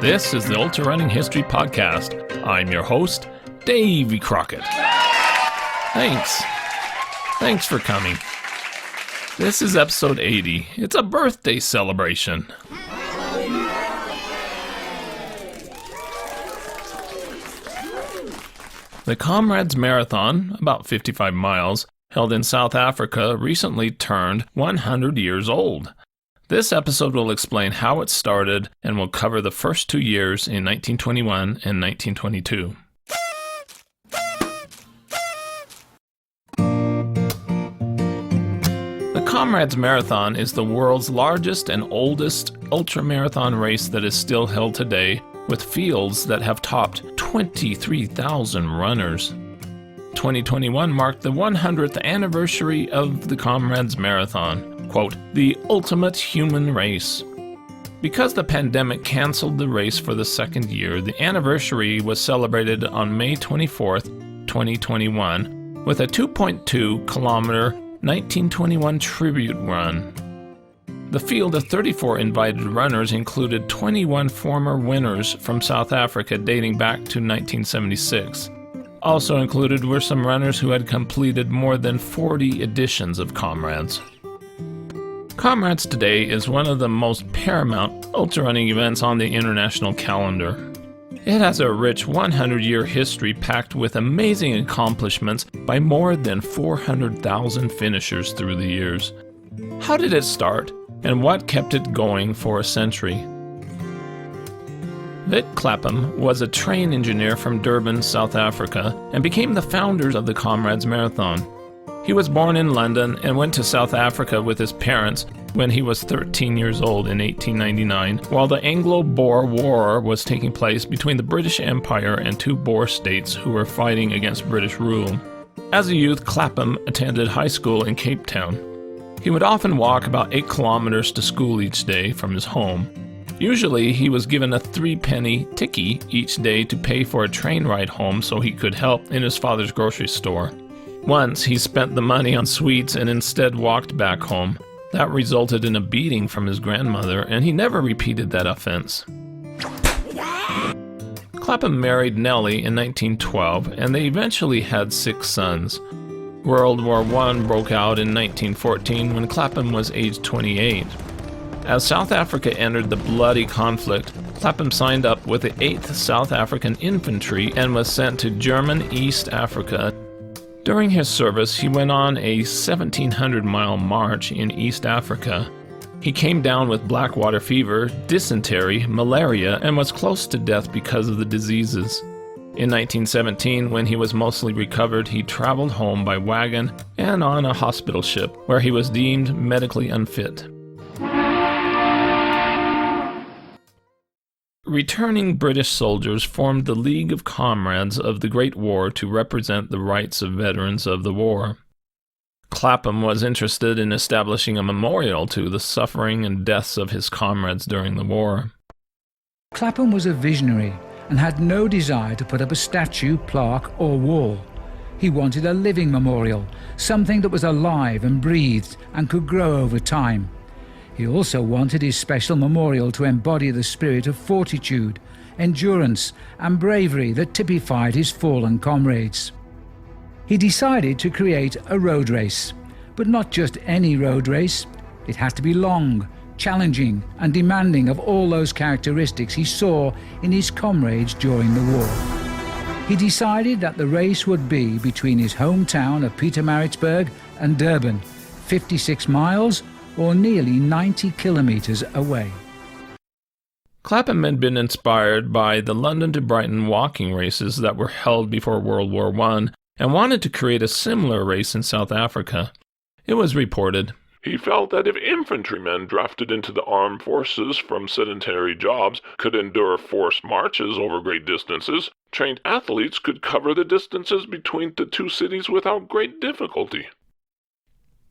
This is the Ultrarunning History Podcast. I'm your host, Davey Crockett. Thanks for coming. This is episode 80. It's a birthday celebration. The Comrades Marathon, about 55 miles, held in South Africa, recently turned 100 years old. This episode will explain how it started and will cover the first 2 years in 1921 and 1922. The Comrades Marathon is the world's largest and oldest ultramarathon race that is still held today, with fields that have topped 23,000 runners. 2021 marked the 100th anniversary of the Comrades Marathon, quote, the ultimate human race. Because the pandemic canceled the race for the second year, the anniversary was celebrated on May 24th, 2021, with a 2.2-kilometer 1921 tribute run. The field of 34 invited runners included 21 former winners from South Africa dating back to 1976. Also included were some runners who had completed more than 40 editions of Comrades. Comrades today is one of the most paramount ultrarunning events on the international calendar. It has a rich 100-year history packed with amazing accomplishments by more than 400,000 finishers through the years. How did it start, and what kept it going for a century? Vic Clapham was a train engineer from Durban, South Africa, and became the founder of the Comrades Marathon. He was born in London and went to South Africa with his parents when he was 13 years old in 1899, while the Anglo-Boer War was taking place between the British Empire and two Boer states who were fighting against British rule. As a youth, Clapham attended high school in Cape Town. He would often walk about 8 kilometers to school each day from his home. Usually, he was given a 3-penny tikkie each day to pay for a train ride home so he could help in his father's grocery store. Once, he spent the money on sweets and instead walked back home. That resulted in a beating from his grandmother, and he never repeated that offense. Clapham married Nellie in 1912, and they eventually had 6 sons. World War I broke out in 1914 when Clapham was aged 28. As South Africa entered the bloody conflict, Clapham signed up with the 8th South African Infantry and was sent to German East Africa. During his service, he went on a 1,700-mile march in East Africa. He came down with blackwater fever, dysentery, malaria, and was close to death because of the diseases. In 1917, when he was mostly recovered, he traveled home by wagon and on a hospital ship, where he was deemed medically unfit. Returning British soldiers formed the League of Comrades of the Great War to represent the rights of veterans of the war. Clapham was interested in establishing a memorial to the suffering and deaths of his comrades during the war. Clapham was a visionary and had no desire to put up a statue, plaque or wall. He wanted a living memorial, something that was alive and breathed and could grow over time. He also wanted his special memorial to embody the spirit of fortitude, endurance and bravery that typified his fallen comrades. He decided to create a road race, but not just any road race. It had to be long, challenging and demanding of all those characteristics he saw in his comrades during the war. He decided that the race would be between his hometown of Pietermaritzburg and Durban, 56 miles or nearly 90 kilometers away. Clapham had been inspired by the London to Brighton walking races that were held before World War I and wanted to create a similar race in South Africa. It was reported, he felt that if infantrymen drafted into the armed forces from sedentary jobs could endure forced marches over great distances, trained athletes could cover the distances between the two cities without great difficulty.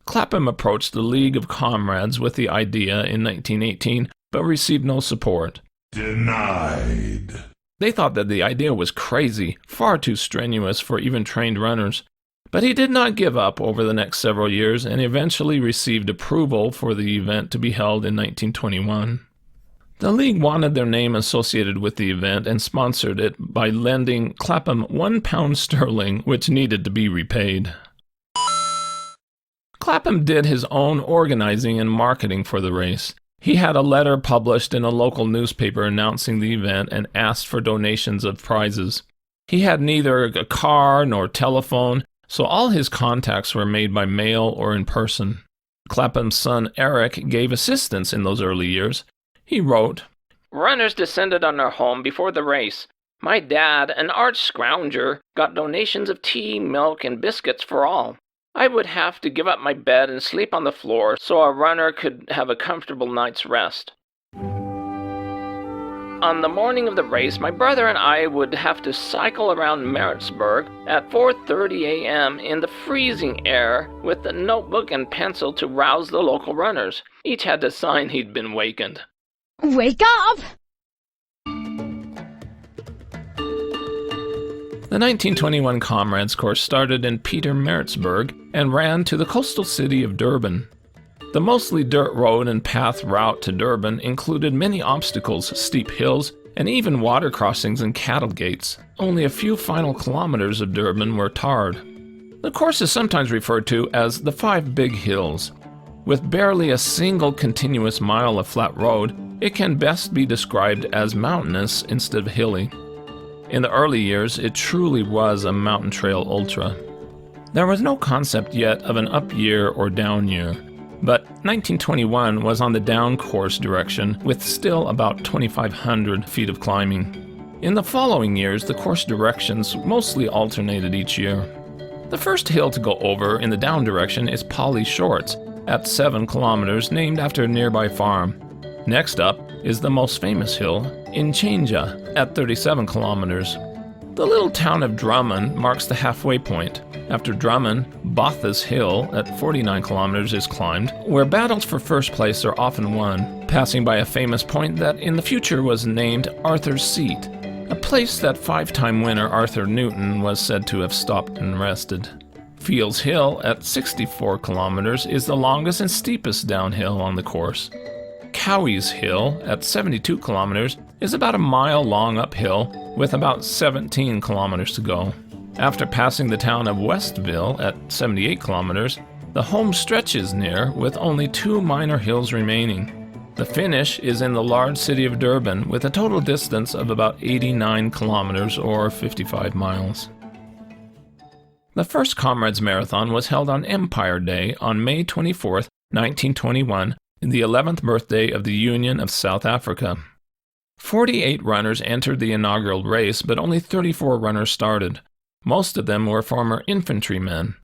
Clapham approached the League of Comrades with the idea in 1918, but received no support. Denied. They thought that the idea was crazy, far too strenuous for even trained runners. But he did not give up over the next several years and eventually received approval for the event to be held in 1921. The league wanted their name associated with the event and sponsored it by lending Clapham £1 sterling, which needed to be repaid. Clapham did his own organizing and marketing for the race. He had a letter published in a local newspaper announcing the event and asked for donations of prizes. He had neither a car nor telephone, so all his contacts were made by mail or in person. Clapham's son Eric gave assistance in those early years. He wrote, "Runners descended on their home before the race. My dad, an arch scrounger, got donations of tea, milk, and biscuits for all. I would have to give up my bed and sleep on the floor so a runner could have a comfortable night's rest. On the morning of the race, my brother and I would have to cycle around Maritzburg at 4:30 a.m. in the freezing air with a notebook and pencil to rouse the local runners. Each had to sign he'd been wakened." Wake up! The 1921 Comrades course started in Peter Maritzburg and ran to the coastal city of Durban. The mostly dirt road and path route to Durban included many obstacles, steep hills, and even water crossings and cattle gates. Only a few final kilometers of Durban were tarred. The course is sometimes referred to as the 5 Big Hills. With barely a single continuous mile of flat road, it can best be described as mountainous instead of hilly. In the early years, it truly was a mountain trail ultra. There was no concept yet of an up year or down year, but 1921 was on the down course direction with still about 2,500 feet of climbing. In the following years, the course directions mostly alternated each year. The first hill to go over in the down direction is Polly Shorts at 7 kilometers, named after a nearby farm. Next up is the most famous hill, Inchinja, at 37 kilometers. The little town of Drummond marks the halfway point. After Drummond, Botha's Hill at 49 kilometers is climbed, where battles for first place are often won, passing by a famous point that in the future was named Arthur's Seat, a place that 5-time winner Arthur Newton was said to have stopped and rested. Fields Hill at 64 kilometers is the longest and steepest downhill on the course. Cowie's Hill at 72 kilometers is about a mile long uphill with about 17 kilometers to go. After passing the town of Westville at 78 kilometers, the home stretch is near with only 2 minor hills remaining. The finish is in the large city of Durban with a total distance of about 89 kilometers or 55 miles. The first Comrades Marathon was held on Empire Day on May 24, 1921, the 11th birthday of the Union of South Africa. 48 runners entered the inaugural race, but only 34 runners started. Most of them were former infantrymen.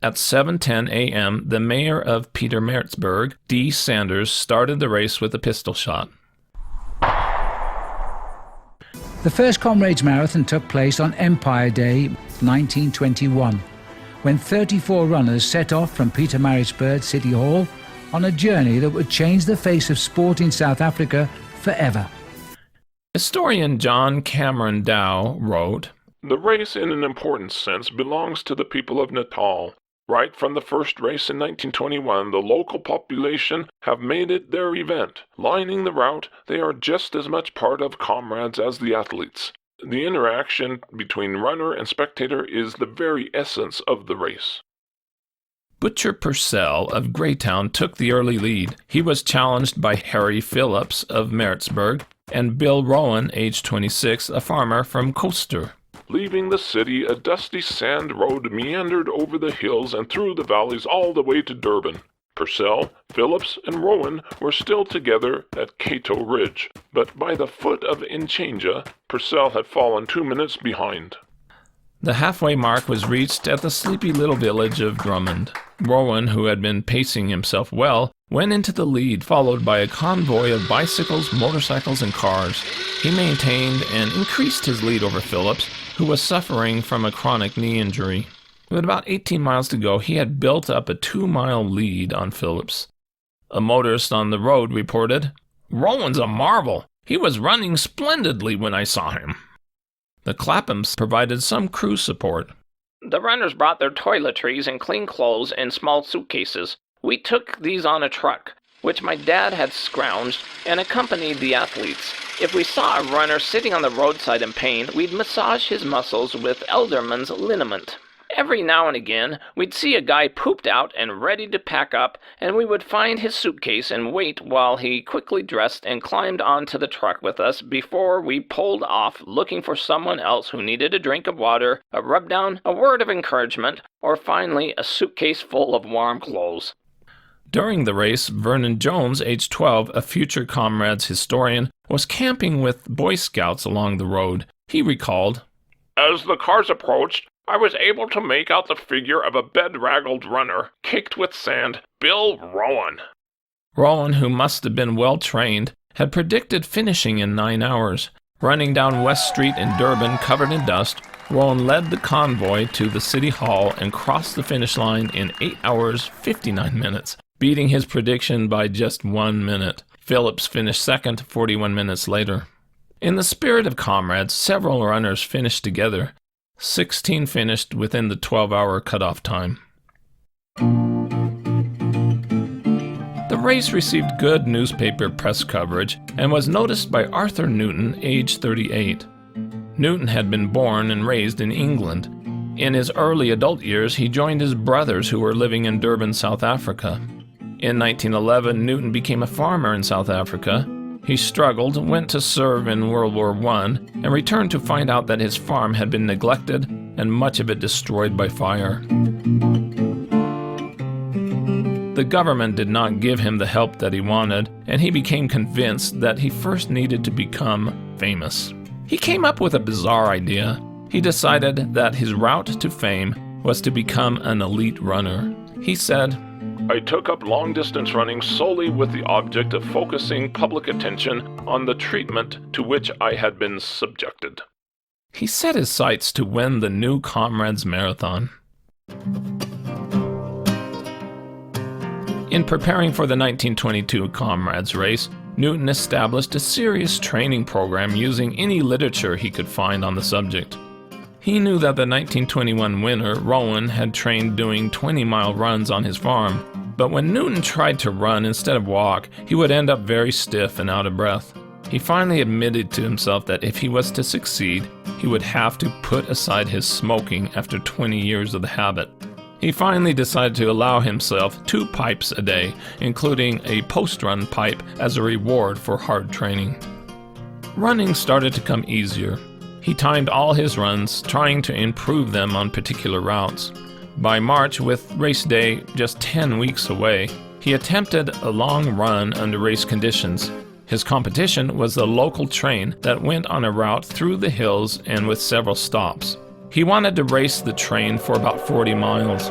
At 7:10 a.m., the mayor of Peter Maritzburg, D. Sanders, started the race with a pistol shot. The first Comrades Marathon took place on Empire Day 1921, when 34 runners set off from Peter Maritzburg City Hall on a journey that would change the face of sport in South Africa forever. Historian John Cameron Dow wrote, "The race in an important sense belongs to the people of Natal. Right from the first race in 1921, the local population have made it their event. Lining the route, they are just as much part of Comrades as the athletes. The interaction between runner and spectator is the very essence of the race." Butcher Purcell of Greytown took the early lead. He was challenged by Harry Phillips of Maritzburg and Bill Rowan, age 26, a farmer from Coaster. Leaving the city, a dusty sand road meandered over the hills and through the valleys all the way to Durban. Purcell, Phillips, and Rowan were still together at Cato Ridge, but by the foot of Inchinja, Purcell had fallen 2 minutes behind. The halfway mark was reached at the sleepy little village of Drummond. Rowan, who had been pacing himself well, went into the lead, followed by a convoy of bicycles, motorcycles, and cars. He maintained and increased his lead over Phillips, who was suffering from a chronic knee injury. With about 18 miles to go, he had built up a 2-mile lead on Phillips. A motorist on the road reported, "Rowan's a marvel. He was running splendidly when I saw him." The Claphams provided some crew support. The runners brought their toiletries and clean clothes in small suitcases. We took these on a truck. which my dad had scrounged, and accompanied the athletes. If we saw a runner sitting on the roadside in pain, we'd massage his muscles with Elderman's liniment. Every now and again, we'd see a guy pooped out and ready to pack up, and we would find his suitcase and wait while he quickly dressed and climbed onto the truck with us before we pulled off looking for someone else who needed a drink of water, a rub-down, a word of encouragement, or finally a suitcase full of warm clothes. During the race, Vernon Jones, age 12, a future Comrades historian, was camping with Boy Scouts along the road. He recalled, "As the cars approached, I was able to make out the figure of a bedraggled runner, caked with sand, Bill Rowan." Rowan, who must have been well trained, had predicted finishing in 9 hours. Running down West Street in Durban covered in dust, Rowan led the convoy to the City Hall and crossed the finish line in 8 hours 59 minutes, beating his prediction by just 1 minute. Phillips finished second 41 minutes later. In the spirit of Comrades, several runners finished together. 16 finished within the 12-hour cutoff time. The race received good newspaper press coverage and was noticed by Arthur Newton, age 38. Newton had been born and raised in England. In his early adult years, he joined his brothers who were living in Durban, South Africa. In 1911, Newton became a farmer in South Africa. He struggled, went to serve in World War I, and returned to find out that his farm had been neglected and much of it destroyed by fire. The government did not give him the help that he wanted, and he became convinced that he first needed to become famous. He came up with a bizarre idea. He decided that his route to fame was to become an elite runner. He said, "I took up long-distance running solely with the object of focusing public attention on the treatment to which I had been subjected." He set his sights to win the new Comrades Marathon. In preparing for the 1922 Comrades race, Newton established a serious training program using any literature he could find on the subject. He knew that the 1921 winner, Rowan, had trained doing 20-mile runs on his farm, but when Newton tried to run instead of walk, he would end up very stiff and out of breath. He finally admitted to himself that if he was to succeed, he would have to put aside his smoking after 20 years of the habit. He finally decided to allow himself 2 pipes a day, including a post-run pipe as a reward for hard training. Running started to come easier. He timed all his runs, trying to improve them on particular routes. By March, with race day just 10 weeks away, he attempted a long run under race conditions. His competition was a local train that went on a route through the hills and with several stops. He wanted to race the train for about 40 miles.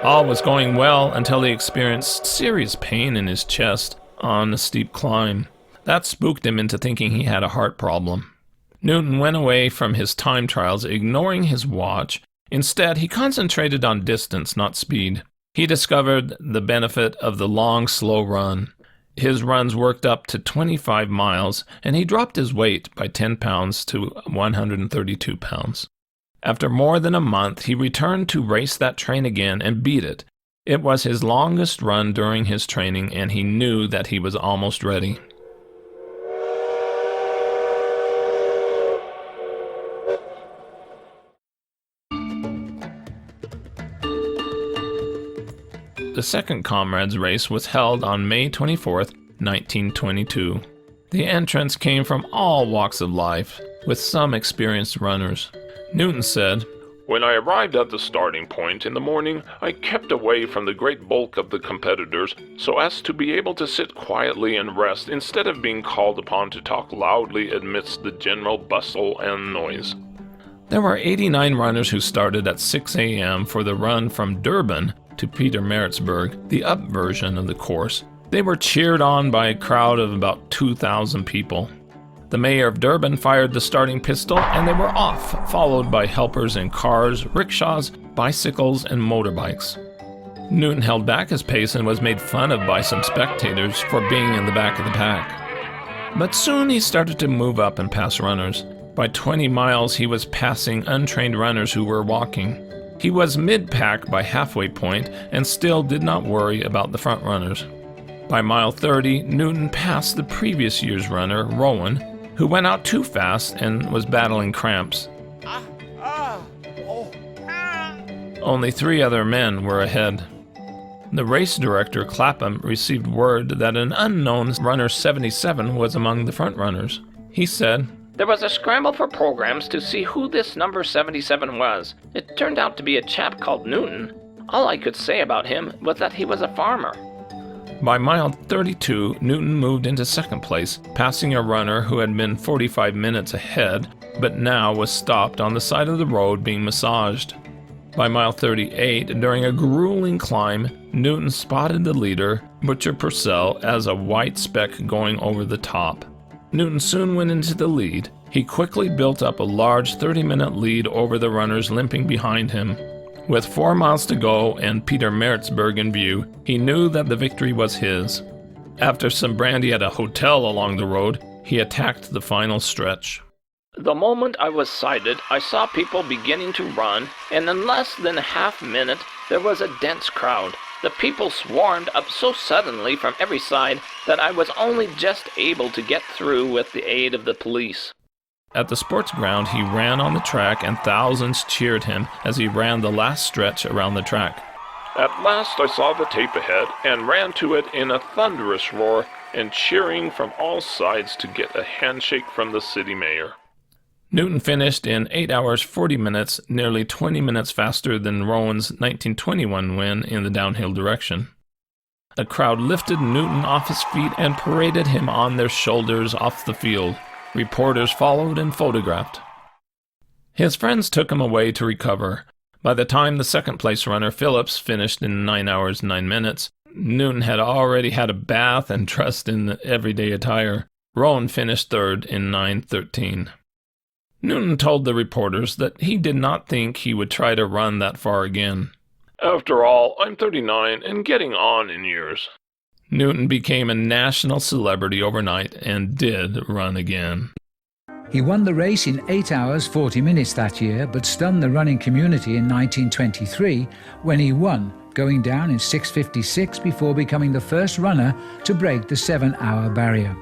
All was going well until he experienced serious pain in his chest on a steep climb. That spooked him into thinking he had a heart problem. Newton went away from his time trials, ignoring his watch. Instead, he concentrated on distance, not speed. He discovered the benefit of the long, slow run. His runs worked up to 25 miles, and he dropped his weight by 10 pounds to 132 pounds. After more than a month, he returned to race that train again and beat it. It was his longest run during his training, and he knew that he was almost ready. The second Comrades race was held on May 24, 1922. The entrants came from all walks of life, with some experienced runners. Newton said, "When I arrived at the starting point in the morning, I kept away from the great bulk of the competitors so as to be able to sit quietly and rest instead of being called upon to talk loudly amidst the general bustle and noise." There were 89 runners who started at 6 a.m. for the run from Durban to Pietermaritzburg, the up version of the course. They were cheered on by a crowd of about 2,000 people. The mayor of Durban fired the starting pistol, and they were off, followed by helpers in cars, rickshaws, bicycles, and motorbikes. Newton held back his pace and was made fun of by some spectators for being in the back of the pack. But soon he started to move up and pass runners. By 20 miles, he was passing untrained runners who were walking. He was mid-pack by halfway point and still did not worry about the front runners. By mile 30, Newton passed the previous year's runner, Rowan, who went out too fast and was battling cramps. Only 3 other men were ahead. The race director, Clapham, received word that an unknown runner 77 was among the front runners. He said, "There was a scramble for programs to see who this number 77 was. It turned out to be a chap called Newton. All I could say about him was that he was a farmer." By mile 32, Newton moved into second place, passing a runner who had been 45 minutes ahead, but now was stopped on the side of the road being massaged. By mile 38, during a grueling climb, Newton spotted the leader, Butcher Purcell, as a white speck going over the top. Newton soon went into the lead. He quickly built up a large 30-minute lead over the runners limping behind him. With 4 miles to go and Peter Maritzburg in view, he knew that the victory was his. After some brandy at a hotel along the road, he attacked the final stretch. The moment I was sighted, I saw people beginning to run, and in less than a half minute, there was a dense crowd. The people swarmed up so suddenly from every side that I was only just able to get through with the aid of the police. At the sports ground, he ran on the track and thousands cheered him as he ran the last stretch around the track. At last I saw the tape ahead and ran to it in a thunderous roar and cheering from all sides to get a handshake from the city mayor. Newton finished in 8 hours 40 minutes, nearly 20 minutes faster than Rowan's 1921 win in the downhill direction. The crowd lifted Newton off his feet and paraded him on their shoulders off the field. Reporters followed and photographed. His friends took him away to recover. By the time the second-place runner Phillips finished in 9 hours 9 minutes, Newton had already had a bath and dressed in everyday attire. Rowan finished third in 9:13. Newton told the reporters that he did not think he would try to run that far again. "After all, I'm 39 and getting on in years." Newton became a national celebrity overnight and did run again. He won the race in 8 hours 40 minutes that year, but stunned the running community in 1923 when he won, going down in 6:56 before becoming the first runner to break the 7-hour barrier.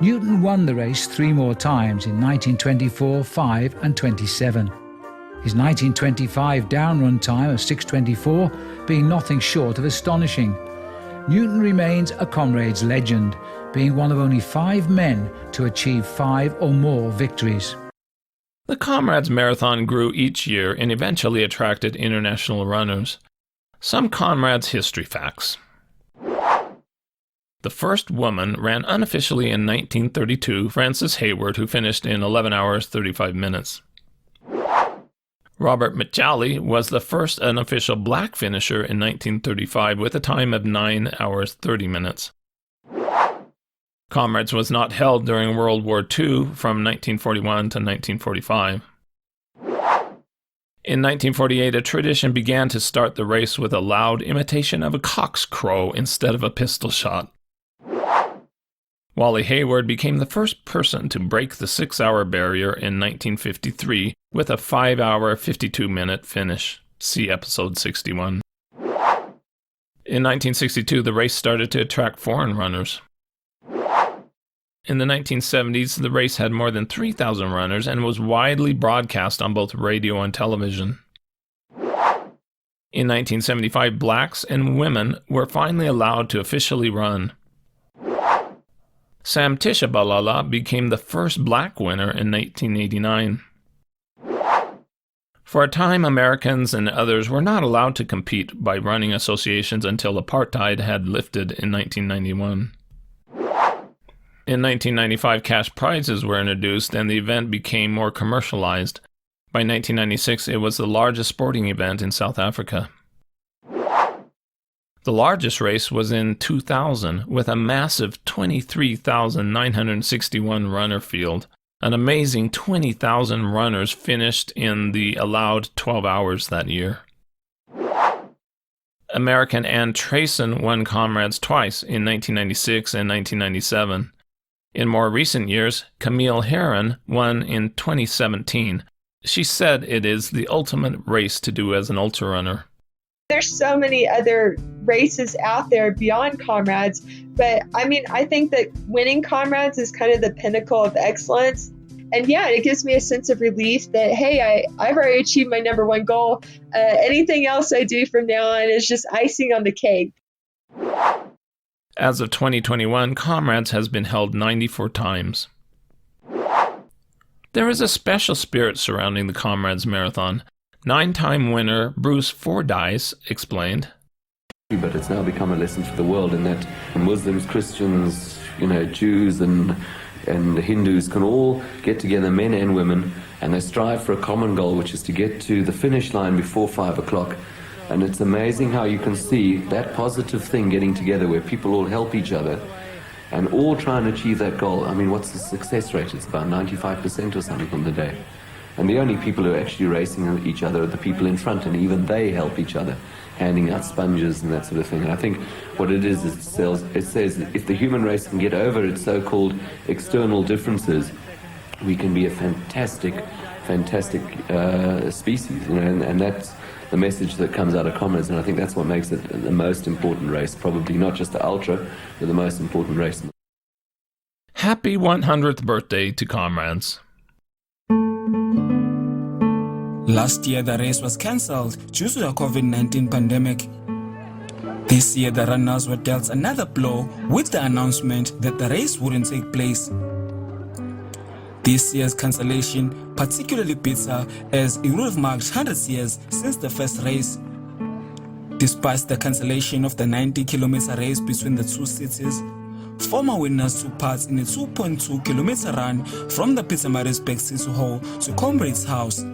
Newton won the race 3 more times in 1924, 5 and 27. His 1925 down run time of 6:24 being nothing short of astonishing. Newton remains a Comrades legend, being one of only 5 men to achieve 5 or more victories. The Comrades Marathon grew each year and eventually attracted international runners. Some Comrades history facts. The first woman ran unofficially in 1932, Frances Hayward, who finished in 11 hours 35 minutes. Robert Michalli was the first unofficial black finisher in 1935 with a time of 9 hours 30 minutes. Comrades was not held during World War II from 1941 to 1945. In 1948, a tradition began to start the race with a loud imitation of a cock's crow instead of a pistol shot. Wally Hayward became the first person to break the 6-hour barrier in 1953 with a 5-hour 52-minute finish. See episode 61. In 1962, the race started to attract foreign runners. In the 1970s, the race had more than 3,000 runners and was widely broadcast on both radio and television. In 1975, blacks and women were finally allowed to officially run. Sam Tishabalala became the first black winner in 1989. For a time, Americans and others were not allowed to compete by running associations until apartheid had lifted in 1991. In 1995, cash prizes were introduced and the event became more commercialized. By 1996, it was the largest sporting event in South Africa. The largest race was in 2000 with a massive 23,961 runner field. An amazing 20,000 runners finished in the allowed 12 hours that year. American Ann Trayson won Comrades twice in 1996 and 1997. In more recent years, Camille Herron won in 2017. She said it is the ultimate race to do as an ultrarunner. There's so many other races out there beyond Comrades, but I mean, I think that winning Comrades is kind of the pinnacle of excellence. And yeah, it gives me a sense of relief that, hey, I've already achieved my number one goal. Anything else I do from now on is just icing on the cake. As of 2021, Comrades has been held 94 times. There is a special spirit surrounding the Comrades Marathon. 9-time winner Bruce Fordyce explained. But it's now become a lesson for the world in that Muslims, Christians, Jews and Hindus can all get together, men and women, and they strive for a common goal, which is to get to the finish line before 5 o'clock. And it's amazing how you can see that positive thing getting together where people all help each other and all try and achieve that goal. I mean, what's the success rate? It's about 95% or something on the day. And the only people who are actually racing each other are the people in front, and even they help each other, handing out sponges and that sort of thing. And I think what it is, it says if the human race can get over its so-called external differences, we can be a fantastic species, and that's the message that comes out of Comrades, and I think that's what makes it the most important race, probably not just the ultra, but the most important race. Happy 100th birthday to Comrades. Last year, the race was cancelled due to the COVID-19 pandemic. This year, the runners were dealt another blow with the announcement that the race wouldn't take place. This year's cancellation particularly bitter as it would have marked 100 years since the first race. Despite the cancellation of the 90-kilometer race between the two cities, former winners took part in a 2.2-kilometer run from the Pietermaritzburg City Hall to Comrades House,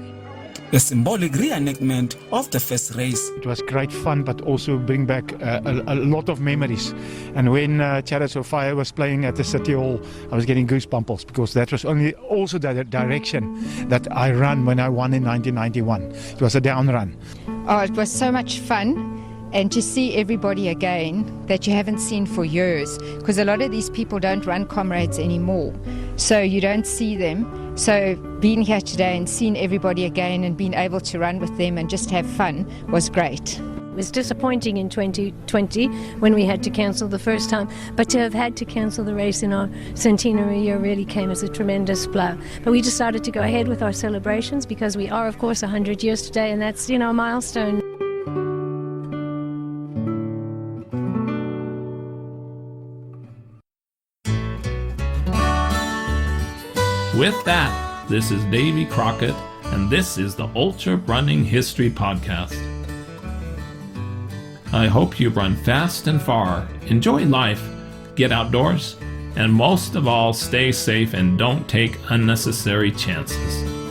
a symbolic reenactment of the first race. It was great fun, but also bring back a lot of memories. And when Chariots of Fire was playing at the City Hall, I was getting goosebumps because that was also the direction that I ran when I won in 1991. It was a down run. Oh, it was so much fun. And to see everybody again that you haven't seen for years, because a lot of these people don't run Comrades anymore, so you don't see them. So being here today and seeing everybody again and being able to run with them and just have fun was great. It was disappointing in 2020 when we had to cancel the first time, but to have had to cancel the race in our centenary year really came as a tremendous blow. But we decided to go ahead with our celebrations because we are, of course, 100 years today, and that's, a milestone. With that, this is Davy Crockett, and this is the Ultrarunning History Podcast. I hope you run fast and far, enjoy life, get outdoors, and most of all, stay safe and don't take unnecessary chances.